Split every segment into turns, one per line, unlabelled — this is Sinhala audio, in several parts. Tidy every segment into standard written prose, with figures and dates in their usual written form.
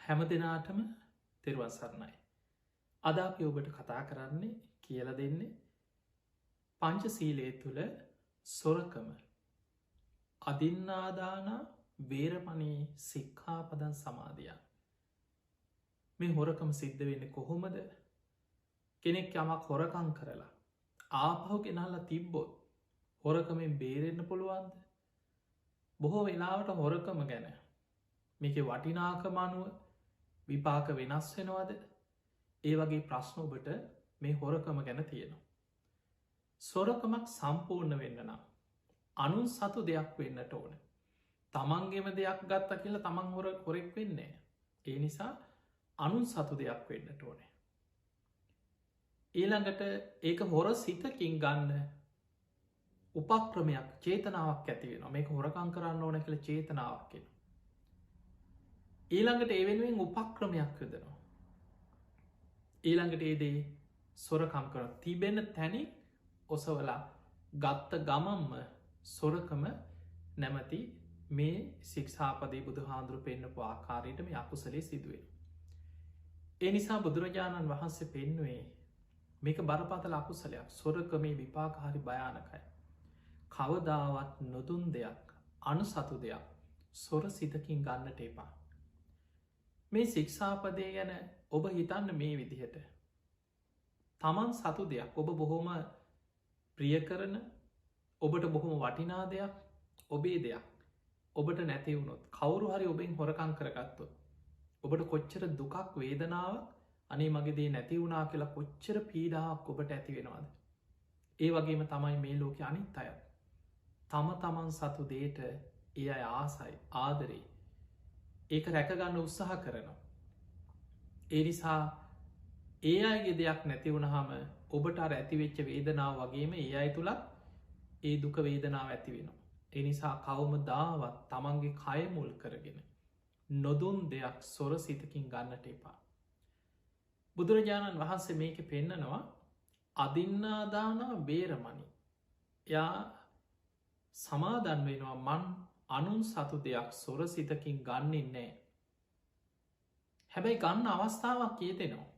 හැම දෙනාටම තෙරුවන් සරණයි. අද අපි ඔබට කතා කරන්නේ කියල දෙන්නේ පංච සීලේ තුළ සොරකම අදින්නාදාන වේරමණී සික්ඛාපදන් සමාධියන්. මේ හොරකම සිද්ධ වෙන්න කොහොමද? කෙනෙක් යමක් හොරකං කරලා ආපහු ගෙනල්ල තිබ්බොත් හොරකමෙන් බේරෙන්න්න පුළුවන්ද? බොහෝ වෙලාවට හොරකම ගැන මේක වටිනාකම අනුව විපාක වෙනස් වෙනවාද? ඒ වගේ ප්‍රශ්න ඔබට මේ හොරකම ගැන තියෙනවා. සොරකමක් සම්පූර්ණ වෙන්න නම් අනුන් සතු දෙයක් වෙන්නට ඕන. තමන්ගේම දෙයක් ගත්ත කියලා තමන් හොරෙක් වෙන්නේ. ඒ නිසා අනුන් සතු දෙයක් වෙන්නට ඕනේ. ඊළඟට ඒක හොර සිතකින් ගන්න උපක්‍රමයක් චේතනාවක් ඇතිවෙන මේක හොරකං කරන්න ඕන කියල චේතනාවක් වෙන. ඊළඟට ඒ වෙනුවෙන් උපක්‍රමයක් යදනවා. ඊළඟට ඒදේ සොරකම් කර තිබෙන තැනි ඔසවලා ගත්ත ගමම්ම සොරකම නැමති මේ සික්ෂාපදේ බුදු හාන්දුරු පෙන්න්නපු ආකාරයට මේ අකුසලේ සිදුවෙන. ඒ නිසා බුදුරජාණන් වහන්සේ පෙන්නුවේ මේක බරපතල අකුසලයක්. සොරකමේ විපාකාරි භයානකයි. කවදාවත් නොදුන් දෙයක් අනුසතු දෙයක් සොර සිතකින් ගන්නට එපා. මේ සික්ෂාපදය ගැන ඔබ හිතන්න මේ විදිහට තමන් සතු දෙයක් ඔබ බොහොම ප්‍රිය කරන ඔබට බොහොම වටිනා දෙයක් ඔබේ දෙයක් ඔබට නැතිවුණොත් කවුරු හරි ඔබෙන් හොරකං කරගත්තොත් ඔබට කොච්චර දුකක් වේදනාවක් අනේ මගේදේ නැති වුණා කියලා කොච්චර පීඩාවක් ඔබට ඇති වෙනවාද? ඒ වගේම තමයි මේ ලෝක අනිත් අය තම තමන් සතු දේට ඒ අය ආසයි ආදරේ ඒක රැකගන්න උත්සාහ කරනවා. ඒ නිසා ඒ අයගේ දෙයක් නැතිවුණහම ඔබට අර ඇතිවෙච්ච වේදනාව වගේම ඒ අය තුළත් ඒ දුක වේදනාව ඇති වෙනවා. ඒ නිසා කවම දාවත් තමන්ගේ කයමුල් කරගෙන නොදුන් දෙයක් සොර සිතකින් ගන්නට එපා. බුදුරජාණන් වහන්සේ මේක පෙන්නනවා අදින්නාදාන වේරමණී. යා සමාදන් වෙනවා මන් අනුන් සතු දෙයක් සොර සිතකින් ගන්නෙන් නෑ. හැබැයි ගන්න අවස්ථාවක් කියතෙනවා.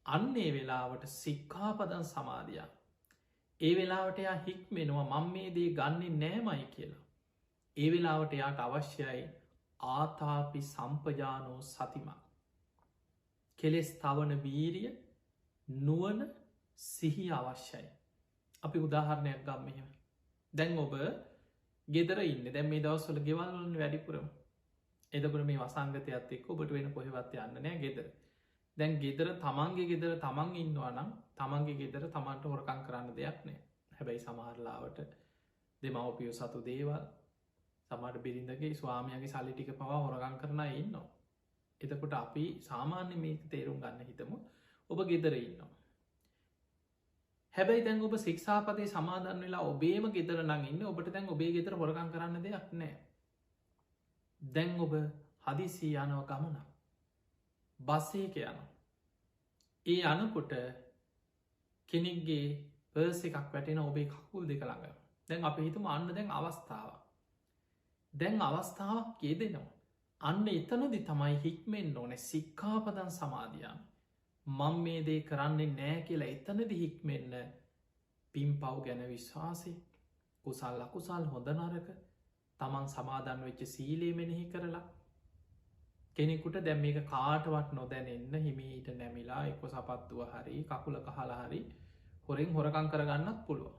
අන්නේ වෙලාවට සික්ඛාපදන් සමාධියන්. ඒ වෙලාවට එයා හික්මෙනවා මං මේ දේ ගන්නෙ නෑමයි කියලා. ඒ වෙලාවට එයාට අවශ්‍යයි ආතාපි සම්පජානෝ සතිමක්. කෙලෙස් තවන වීරිය නුවන සිහි අවශ්‍යයි. අපි උදාහරණයක් ගම් මෙහෙම. දැන් ඔබ ගෙදර ඉන්න දැන් මේ දවස්වල ගෙවල්වලන වැඩිපුරම එදකට මේ වසංගතයත් එක් ඔබට වෙන කොහෙවත් යන්න නෑ ගෙදර. දැන් ගෙදර තමන්ගේ ගෙදර තමන් ඉන්නවා නම් තමන්ගේ ගෙදර තමන්ට හොරකං කරන්න දෙයක් නෑ. හැබැයි සමහරලාවට දෙමවපියෝ සතු දේවල් සමට බිරිඳගේ ස්වාමයගේ සල්ලි ටික පවා හොරගං කරන ඉන්නවා. එතකොට අපි සාමාන්‍ය මේ තේරුම් ගන්න හිතමු ඔබ ගෙදර ඉන්නවා. හැබැයි දැන් ඔබ සික්ෂාපතේ සමාදන් වෙලා ඔබේම ගෙදර නං ඉන්න ඔබට දැන් ඔබේ ගෙතර හොරකං කරන්න දෙයක් නෑ. දැන් ඔබ හදිසි යනව ගමන බස්සේක යන. ඒ අනකොට කෙනෙක්ගේ පර්ස එකක් වැටෙන ඔබේ කකුල් දෙක ළඟ දැන් අප හිතුම අන්න දැන් අවස්ථාව. දැන් අවස්ථාවක් කිය දෙනවා. අන්න එතනදි තමයි හික්මෙන් ඕන සික්ඛාපදන් සමාධියන්. මං මේ දේ කරන්නේ නෑ කියලා එතනදි හික්මෙන්න පින් පව් ගැන විශ්වාසේ කුසල් අකුසල් හොඳ නරක තමන් සමාදන් වෙච්ච සීලේ මෙනෙහි කරලා කෙනෙකුට දැම් මේක කාටවත් නොදැනෙන්න හිමීට නැමිලා එක්ක සපත්තුව හරි කකුල කහලා හරි හොරෙන් හොරකං කරගන්නත් පුළුව.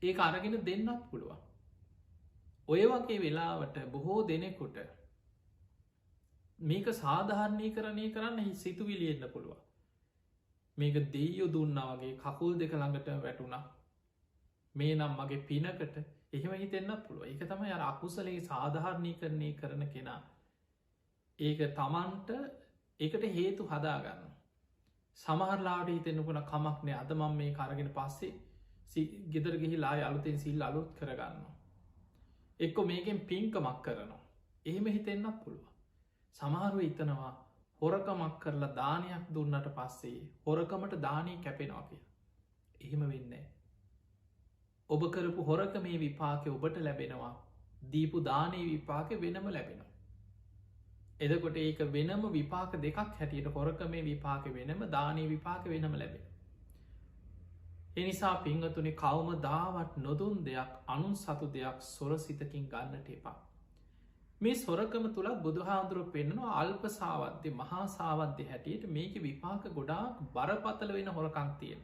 ඒ අරගෙන දෙන්නත් පුළුවන්. ඔය වගේ වෙලාවට බොහෝ දෙනෙකුට මේක සාධාරණය කරණය කරන්න සිතුවිලියෙන්න්න පුළුවන්. මේක දෙයෝ දුන්නවගේ කකුල් දෙක ළඟට වැටුණා මේ නම් මගේ පිනකට එහෙම හිතෙන්න්නත් පුළුව. එක තමයි අර අකුසලේ සාධාරණය කරණය කරන කෙනා ඒක තමන්ට එකට හේතු හදාගන්න. සමහරලාට හිතෙන්න්නකුණ කමක්නෑ අද මං මේ කරගෙන පස්සේ ගෙදර ගිහිලා අලුතෙන් සිල් අලුත් කරගන්න. එක්කො මේකෙන් පින්කමක් කරනවා. එහෙම හිතෙන්න්නත් පුළුව. සමහරුව ඉතනවා හොරකමක් කරලා දානයක් දුන්නට පස්සේ හොරකමට දානී කැපෙනවා කිය. එහෙම වෙන්නේ. ඔබ කරපු හොරක මේ විපාක ඔබට ලැබෙනවා දීපු දානී විපාක වෙනම ලැබෙනවා. එදකොට ඒක වෙනම විපාක දෙකක් හැටියට හොරකමේ විපාක වෙනම දානී විපාක වෙනම ලැබේ. එනිසා පිංහතුනි කවම දාවත් නොදුන් දෙයක් අනුන් සතු දෙයක් සොර සිතකින් ගන්නට එපා. මේ සොරකම තුළත් බුදුහාන්දුරුව පෙන්නවා අල්ප සාවද්‍ය මහා සාවද්‍ය හැටියට මේක විපාක ගොඩාක් බරපතල වෙන හොරකං තියෙන.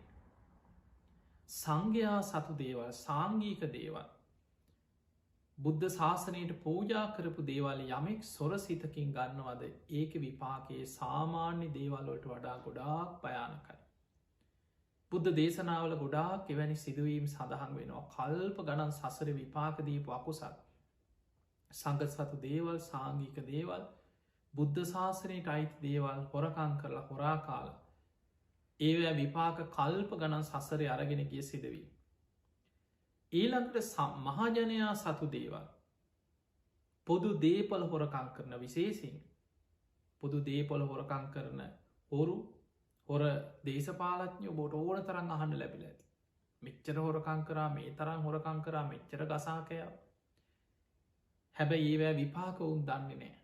සංඝයා සතු දේවල් සාංගීක දේවල් බුද්ධ ශාසනයට පූජා කරපු දේවල් යමෙක් සොර සිතකින් ගන්නවද ඒක විපාකයේ සාමාන්‍ය දේවල්වලට වඩා ගොඩාක් භයානකයි. බුද්ධ දේශනාවල ගොඩාක් එවැනි සිදුවීම් සඳහන් වෙනවා කල්ප ගණන් සසර විපාකදීපු අකුසල් සංගසතු දේවල් සාංගික දේවල් බුද්ධ ශාසනයට අයිති දේවල් හොරකං කරලා හොරා කාල ඒවැ විපාක කල්ප ගණන් සසරය අරගෙන ගිය සිදවී. ඊළඟට මහජනයා සතු දේවල් පොදු දේපල හොරකං කරන විශේසින් පොදු දේපොල හොරකං කරන හොරු හොර දේශපාලඥ බොට ඕන තරන් අහන්න ලැබිල ඇති. මෙච්චර හොරකං කරා මේ තරම් හොරකං කරා මෙච්චර ගසාකය හැබැයි ඒවැ විපාක උන් දන්නේ නෑ.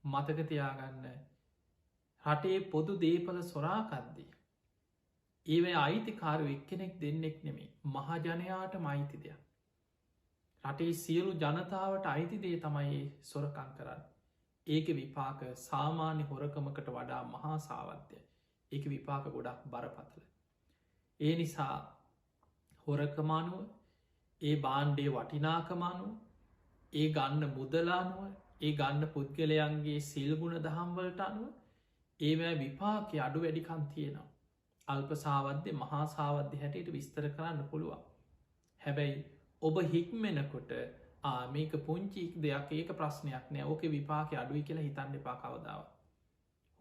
මතකතියාගන්න රටේ පොදු දේපල සොරාකද්දී. ඒවැ අයිතිකාරු එක්කෙනෙක් දෙන්නෙක් නෙමේ මහජනයාට මයිති දෙයක්. රටේ සියලු ජනතාවට අයිතිදේ තමයි සොරකං කරන්න. ඒක විපාක සාමාන්‍ය හොරකමකට වඩා මහා සාවද්‍ය ඒක විපාක ගොඩක් බරපතල. ඒ නිසා හොරකමානුව ඒ බාණ්ඩේ වටිනාකමානුව ඒ ගන්න මුදලානුව ඒ ගන්න පුද්ගලයන්ගේ සිල්ගුණ දහම්වලට අනුව ඒවැ විපාක අඩු වැඩිකන් තියෙනවා. අල්ප සාවද්‍ය මහා සාවද්‍ය හැටියට විස්තර කරන්න පුළුවන්. හැබැයි ඔබ හික්මෙනකොට මේක පුංචික් දෙයක් ඒක ප්‍රශ්නයක් නෑ ඕක විපාක අඩුයි කියලා හිතන්න එපා කවදාව.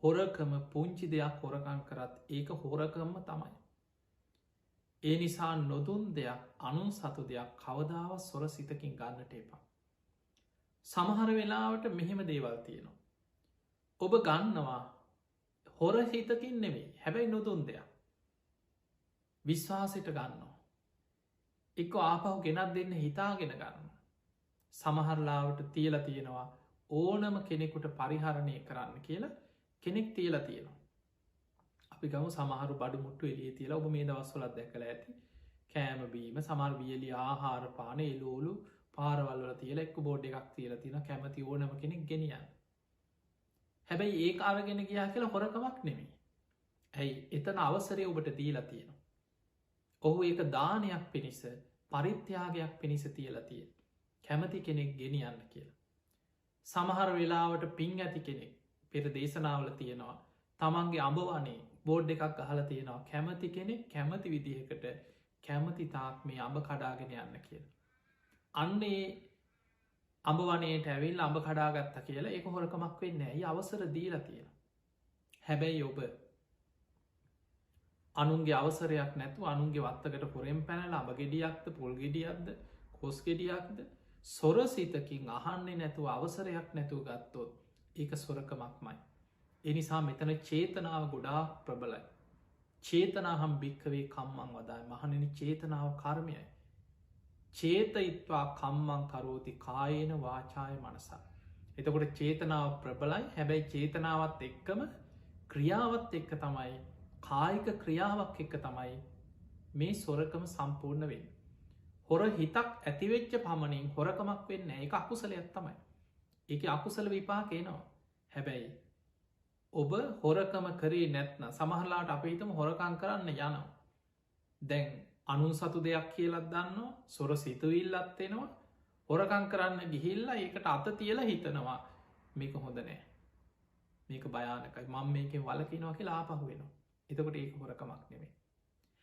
හොරකම පුංචි දෙයක් හොරකං කරත් ඒක හොරකම්ම තමයි. ඒ නිසා නොදුන් දෙයක් අනුන් සතු දෙයක් කවදාව සොර සිතකින් ගන්නට එපා. සමහර වෙලාවට මෙහෙම දේවල් තියෙනවා. ඔබ ගන්නවා හොර හිතකින් නෙවෙයි හැබැයි නොදුන් දෙයක් විශ්වාසයට ගන්නවා. එක්ක ආපහු ගෙනත් දෙන්න හිතාගෙන ගන්න. සමහරලාවට තියල තියෙනවා ඕනම කෙනෙකුට පරිහරණය කරන්න කියලා කෙනෙක් තියල තියෙනවා. අපි ගම සමහරු බඩු මුට්ටු එලිය තියලා ඔබ මේ දවස්වලත් දැකල ඇති කෑමබීම සමර් වියලි ආහාර පාන එලෝලු පාරවල්ල තියල එක්ක බෝඩ් එකක් තියල තින කැමති ඕනම කෙනෙක් ගෙනියන්. හැබැයි ඒ අරගෙන ගියා කියලා හොරකමක් නෙමේ. ඇයි එතන අවසරය ඔබට දීලා තියෙනවා. ඔහු ඒක දානයක් පිණිස පරිත්‍යාගයක් පිණිස තියලා තිය. කැමති කෙනෙක් ගෙනියන්න කියලා. සමහර වෙලාවට පින් ඇති කෙනෙක් පෙර දේශනාවල තියෙනවා තමන්ගේ අඹවනේ බෝඩ් එකක් අහල තියෙනවා කැමති කෙනෙක් කැමති විදිහකට කැමති තාක් මේ අඹ කඩාගෙන යන්න කියලා. අන්නේ අඹ වනයට ඇවිල් අඹ කඩාගත්ත කියලා එක හොරකමක් වෙන්න ඇයි අවසර දීලා තියෙන. හැබැයි ඔබ අනුන්ගේ අවසරයක් නැතු අනුන්ගේ වත්තකට හොරෙන් පැනල අඹ ගෙඩියක්ද පොල් ගෙඩියක්ද කොස් ගෙඩියක්ද සොර සිතකින් අහන්නේ නැතුව අවසරයක් නැතුව ගත්තොත් ඒක සොරකමක්මයි. එනිසා මෙතන චේතනාව ගොඩා ප්‍රබලයි. චේතනාහම් භික්කවේ කම්මං වදායි මහණනි චේතනාව කර්මයයි. චේතයිත්වා කම්මං කරෝති කායන වාචාය මනසා. එතකොට චේතනාව ප්‍රබලයි හැබැයි චේතනාවත් එක්කම ක්‍රියාවත් එක්ක තමයි කායික ක්‍රියාවක් එක්ක තමයි මේ සොරකම සම්පූර්ණ වෙන්න. හොර හිතක් ඇතිවෙච්ච පමණින් හොරකමක් වෙන්න එක අකුසලයක් තමයි. ඒක අකුසල විපාකේනවා. හැබැයි ඔබ හොරකම කරේ නැත්න සමහලාට අපිතම හොරකං කරන්න යනවා. දැන් අනුන් සතු දෙයක් කියලත් දන්න සොර සිතුවිල්ලත් එෙනවා හොරකං කරන්න ගිහිල්ලා ඒකට අත තියලා හිතනවා මේක හොඳ නෑ මේක භයානකයි මං මේකෙන් වලකිනවා කියලා ආපහු වෙනවා. එතකොට ඒක හොරකමක් නෙමේ.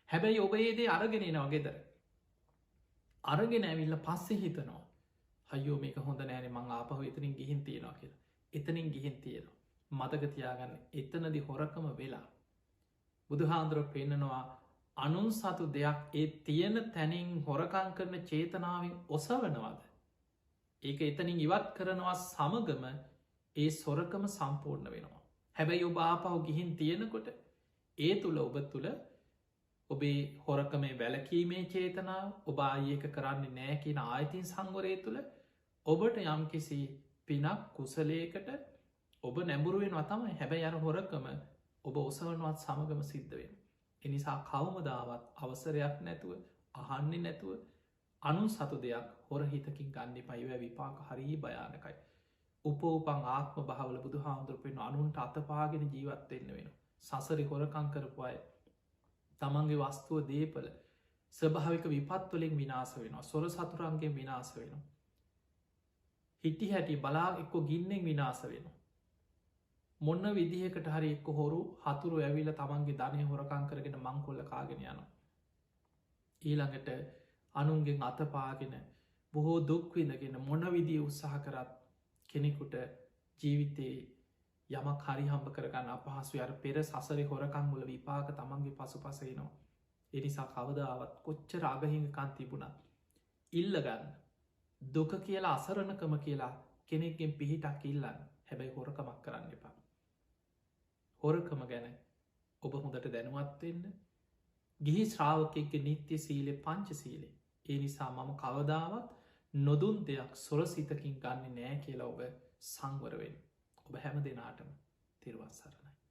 හැබැයි ඔබ ඒදේ අරගෙනනවා ගෙදර අරගෙන ඇවිල්ල පස්සෙ හිතනවා හයෝ මේක හොඳ නෑන මං ආපහු එතනින් ගිහින් තියෙනවා කියලා එතනින් ගිහින් තියෙනවා. මතකතියාගන්න එතනදි හොරකම වෙලා බුදුහාන්දුරුව පෙන්නනවා අනුන් සතු දෙයක් ඒ තියෙන තැනින් හොරකං කරන චේතනාවෙන් ඔසවනවාද. ඒක එතනින් ඉවත් කරනවා සමගම ඒ සොරකම සම්පූර්ණ වෙනවා. හැබැයි ඔබ ආපහු ගිහින් තියෙනකොට ඒ තුළ ඔබ තුළ ඔබේ හොරකමේ වැලකීමේ චේතනාව ඔබ ආයක කරන්නේ නෑ කියන ආයිතින් සංවරය තුළ ඔබට යම් කිසි පිනක් කුසලයකට ඔබ නැඹුරුවෙන් වතම හැබැයි අර හොරකම ඔබ ඔසවනවත් සමගම සිද්ධ වෙන. එනිසා කවමදාවත් අවසරයක් නැතුව අහන්නේ නැතුව අනුන් සතු දෙයක් හොරහිතකින් ගන්න පයිව විපාක හරී භයානකයි. උපෝපං ආත්ම භාවල බුදු හාමුදුරුපෙන් අනුන්ට අතපාගෙන ජීවත්වෙන්න වෙන. සසරි හොරකං කරපු අය තමන්ගේ වස්තුව දේපල ස්වභාවික විපත්වලින් විනාස වෙනවා. සොර සතුරන්ගේ විනාස වෙනවා. හිටි හැටි බලා එක්කො ගින්නෙන් විනාස වෙන. මොන්න විදිහකට හරි එක්ක හොරු හතුරු ඇවිල තමන්ගේ ධනය හොරකං කරගෙන මංකොල්ල කාගෙන යනවා. ඊළඟට අනුන්ගෙන් අතපාගෙන බොහෝ දුක්විඳගෙන මොන විදිී උත්සාහ කරත් කෙනෙකුට ජීවිතයේ යමක් හරි හම්බ කරගන්න අපහසු අර පෙර සසරි හොරකං මුල විපාක තමන්ගේ පසු පසයනවා. එනිසා කවදාවත් කොච්චර අගහිඟකන් තිබුණත් ඉල්ලගන්න දුක කියලා අසරණකම කියලා කෙනෙක්ගෙන් පිහිටක් ඉල්ලන්න හැබැයි හොරකමක් කරන්න එපා. හොරකම ගැන ඔබ හොඳට දැනුවත්වෙන්න ගිහි ශ්‍රාවකෙක්ගේ නිත්‍ය සීලෙ පංච සීලේ. ඒ නිසා මම කවදාවත් නොදුන් දෙයක් සොරසිතකින් ගන්න නෑ කියලා ඔබ සංවරවෙන්. ඔබ හැම දෙනාටම තිරුවන් සරණයි.